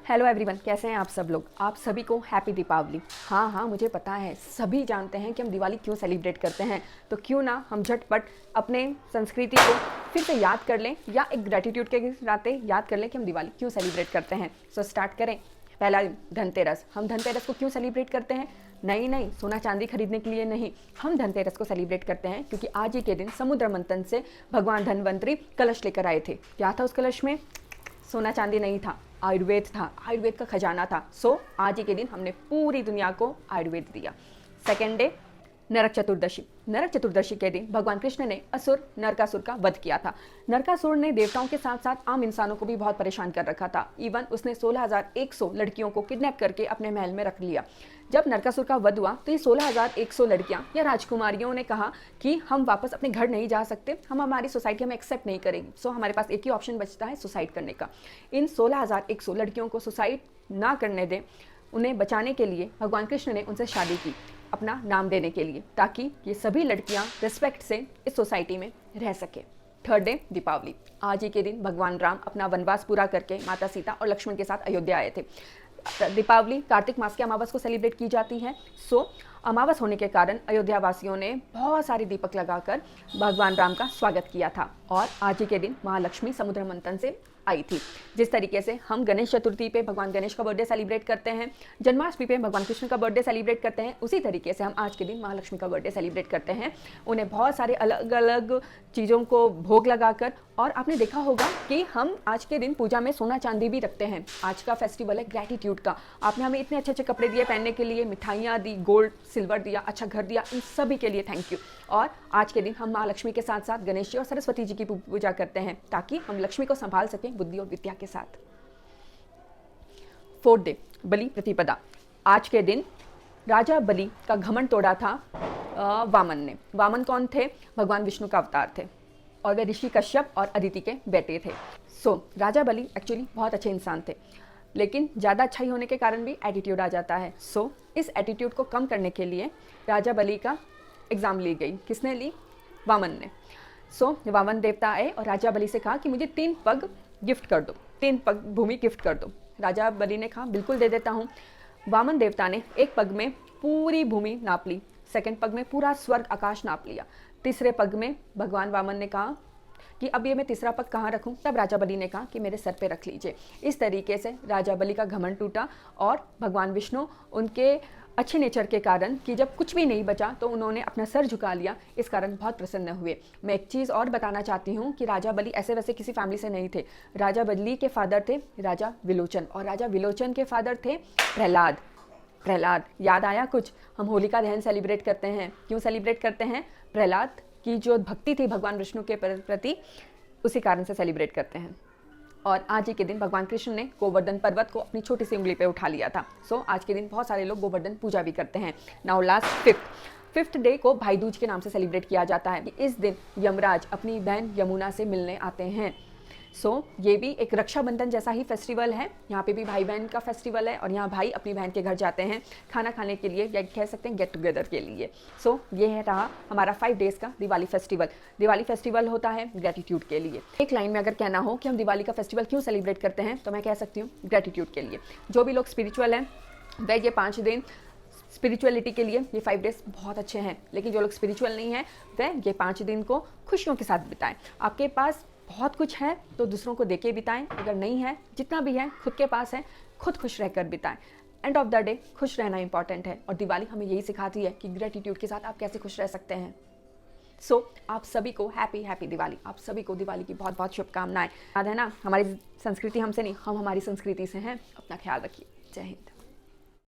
Hello everyone, कैसे हैं आप सब लोग। आप सभी को हैप्पी दीपावली। हाँ, मुझे पता है, सभी जानते हैं कि हम दिवाली क्यों सेलिब्रेट करते हैं, तो क्यों ना हम झटपट अपने संस्कृति को फिर से याद कर लें या एक ग्रेटिट्यूड के नाते याद कर लें कि हम दिवाली क्यों सेलिब्रेट करते हैं। सो स्टार्ट करें। पहला धनतेरस। हम धनतेरस को क्यों सेलिब्रेट करते हैं? नहीं, सोना चांदी खरीदने के लिए नहीं। हम धनतेरस को सेलिब्रेट करते हैं क्योंकि आज ही के दिन समुद्र मंथन से भगवान धनवंतरी कलश लेकर आए थे। क्या था उस कलश में? सोना चांदी नहीं था, आयुर्वेद था। आयुर्वेद का खजाना था। सो आज ही के दिन हमने पूरी दुनिया को आयुर्वेद दिया। Second day, Narak Chaturdashi. नरक चतुर्दशी के दिन भगवान कृष्ण ने असुर नरकासुर का वध किया था। नरकासुर ने देवताओं के साथ साथ आम इंसानों को भी बहुत परेशान कर रखा था। इवन उसने 16,100 लड़कियों को किडनैप करके अपने महल में रख लिया। जब नरकासुर का वध हुआ तो ये 16,100 लड़कियां या राजकुमारियों ने कहा कि हम वापस अपने घर नहीं जा सकते, हम हमारी सोसाइटी हमें एक्सेप्ट नहीं करेगी। सो हमारे पास एक ही ऑप्शन बचता है, सुसाइड करने का। इन 16,100 लड़कियों को सुसाइड ना करने दें, उन्हें बचाने के लिए भगवान कृष्ण ने उनसे शादी की, अपना नाम देने के लिए, ताकि ये सभी लड़कियां रिस्पेक्ट से इस सोसाइटी में रह सके। Third day, Deepavali. आज ही के दिन भगवान राम अपना वनवास पूरा करके माता सीता और लक्ष्मण के साथ अयोध्या आए थे। दीपावली कार्तिक मास के अमावस को सेलिब्रेट की जाती है। सो अमावस होने के कारण अयोध्या वासियों ने बहुत सारे दीपक लगाकर भगवान राम का स्वागत किया था। और आज ही के दिन महालक्ष्मी समुद्र मंथन से आई थी। जिस तरीके से हम गणेश चतुर्थी पे भगवान गणेश का बर्थडे सेलिब्रेट करते हैं, जन्माष्टमी पे भगवान कृष्ण का बर्थडे सेलिब्रेट करते हैं, उसी तरीके से हम आज के दिन महालक्ष्मी का बर्थडे सेलिब्रेट करते हैं। उन्हें बहुत सारे अलग अलग चीज़ों को भोग लगाकर। और आपने देखा होगा कि हम आज के दिन पूजा में सोना चांदी भी रखते हैं। आज का फेस्टिवल है ग्रैटिट्यूड का। आपने हमें इतने अच्छे अच्छे कपड़े दिए पहनने के लिए, मिठाइयाँ दी, गोल्ड सिल्वर दिया, अच्छा घर दिया, इन सभी के लिए थैंक यू। और आज के दिन हम महालक्ष्मी के साथ साथ गणेश जी और सरस्वती जी की पूजा करते हैं, ताकि हम लक्ष्मी को संभाल सकें बुद्धि और विद्या के साथ। फोर्थ डे, बलि प्रतिपदा। आज के दिन राजा बलि का घमंड तोड़ा था वामन ने। वामन कौन थे? भगवान विष्णु का अवतार थे और वे ऋषि कश्यप और अदिति के बेटे थे। सो राजा बलि एक्चुअली बहुत अच्छे इंसान थे, लेकिन ज़्यादा अच्छाई होने के कारण भी एटीट्यूड आ जाता है। सो इस एटीट्यूड को कम करने के लिए राजा बलि का एग्ज़ाम ली गई। किसने ली? वामन ने। सो वामन देवता आए और राजा बलि से कहा कि मुझे 3 पग गिफ्ट कर दो, 3 पग भूमि गिफ्ट कर दो। राजा बलि ने कहा बिल्कुल दे देता हूँ। वामन देवता ने एक पग में पूरी भूमि नाप ली, सेकंड पग में पूरा स्वर्ग आकाश नाप लिया, तीसरे पग में भगवान वामन ने कहा कि अब ये मैं तीसरा पग कहाँ रखूँ? तब राजा बलि ने कहा कि मेरे सर पे रख लीजिए। इस तरीके से राजा बलि का घमंड टूटा और भगवान विष्णु उनके अच्छे नेचर के कारण कि जब कुछ भी नहीं बचा तो उन्होंने अपना सर झुका लिया, इस कारण बहुत प्रसन्न हुए। मैं एक चीज़ और बताना चाहती हूँ कि राजा बलि ऐसे वैसे किसी फैमिली से नहीं थे। राजा बलि के फादर थे राजा विलोचन, और राजा विलोचन के फादर थे प्रहलाद। याद आया कुछ? हम होलिका दहन सेलिब्रेट करते हैं। क्यों सेलिब्रेट करते हैं? प्रहलाद की जो भक्ति थी भगवान विष्णु के प्रति, उसी कारण से सेलिब्रेट करते हैं। और आज ही के दिन भगवान कृष्ण ने गोवर्धन पर्वत को अपनी छोटी सी उंगली पे उठा लिया था। सो आज के दिन बहुत सारे लोग गोवर्धन पूजा भी करते हैं। नाउ लास्ट फिफ्थ डे को भाई दूज के नाम से सेलिब्रेट किया जाता है। इस दिन यमराज अपनी बहन यमुना से मिलने आते हैं। सो ये भी एक रक्षाबंधन जैसा ही फेस्टिवल है। यहाँ पे भी भाई बहन का फेस्टिवल है और यहाँ भाई अपनी बहन के घर जाते हैं खाना खाने के लिए, या कह सकते हैं गेट टुगेदर के लिए। सो ये है रहा हमारा 5 डेज़ का दिवाली फेस्टिवल। दिवाली फेस्टिवल होता है ग्रेटिट्यूड के लिए। एक लाइन में अगर कहना हो कि हम दिवाली का फेस्टिवल क्यों सेलिब्रेट करते हैं, तो मैं कह सकती हूँ ग्रेटिट्यूड के लिए। जो भी लोग स्पिरिचुअल हैं वह ये 5 दिन स्पिरिचुअलिटी के लिए, ये 5 डेज़ बहुत अच्छे हैं। लेकिन जो लोग स्पिरिचुअल नहीं हैं वह ये 5 दिन को खुशियों के साथ बिताएं। आपके पास बहुत कुछ है तो दूसरों को देके बिताएं, अगर नहीं है, जितना भी है खुद के पास है, खुद खुश रहकर बिताएं। एंड ऑफ द डे खुश रहना इंपॉर्टेंट है, और दिवाली हमें यही सिखाती है कि ग्रेटिट्यूड के साथ आप कैसे खुश रह सकते हैं। सो आप सभी को हैप्पी दिवाली। आप सभी को दिवाली की बहुत बहुत शुभकामनाएं। याद है ना, हमारी संस्कृति हमसे नहीं, हम हमारी संस्कृति से हैं। अपना ख्याल रखिए। जय हिंद।